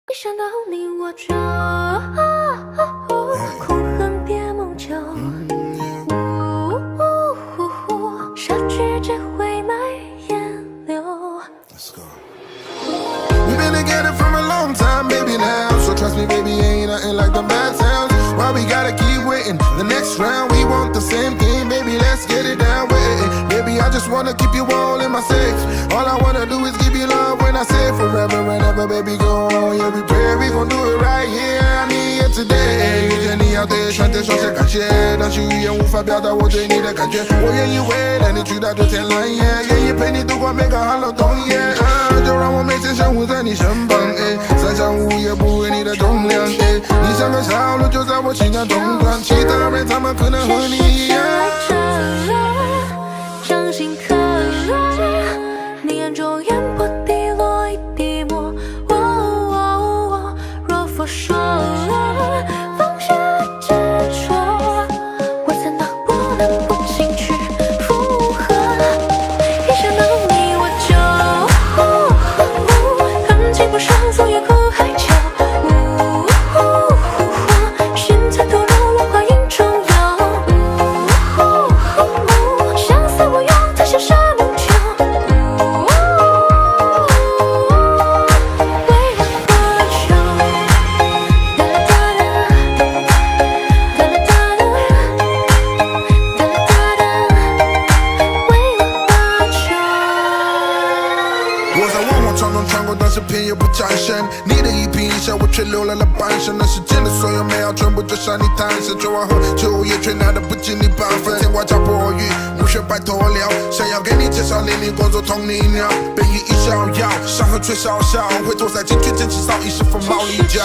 一想到你我就空恨别梦久，杀去只会埋烟柳。 Let's go. We've been together for a long time, baby, now. So trust me, baby, ain't nothing like the bad sounds. Why we gotta keep waiting? The next round, we want the same thing, baby, let's get it down with it. Baby, I just wanna keep you all in my safe. All I wanna do is give you love when I say forever and ever, baby, go on. Yeah, we pray we gon' do it right here. I need you today. 遇见你要对全对说声感谢，但是语言无法表达我对你的感觉。我愿意为了你去到九天蓝夜，愿意陪你度过每个寒冷冬夜。就让我每天生活在你身旁，三餐午夜不为你的重量，你像个小鹿就在我心肝中断，其他人他们可能和你一样。掌心刻落，你眼中烟波滴落一滴墨。若佛说放下执着，我怎能不能不进去附和？一想到你我就恨情不上，总也苦海求。心在投入浪花影中游，相思无用，才像沙梦秋。为了多久？哒啦哒啦，哒啦哒啦，哒啦哒啦，为了多久？我在万万重重穿过，但是偏又不展身。你的一颦一笑，我却留了半生。那世间的所有美好，全部都向你诞生。酒完后，酒也却拿得不及你半分。天花加破雨，无血白脱了。想要给你介绍，淋漓工作同你鸟，背影一逍遥，伤痕却少少。回头再进去，捡起早已是风貌离焦。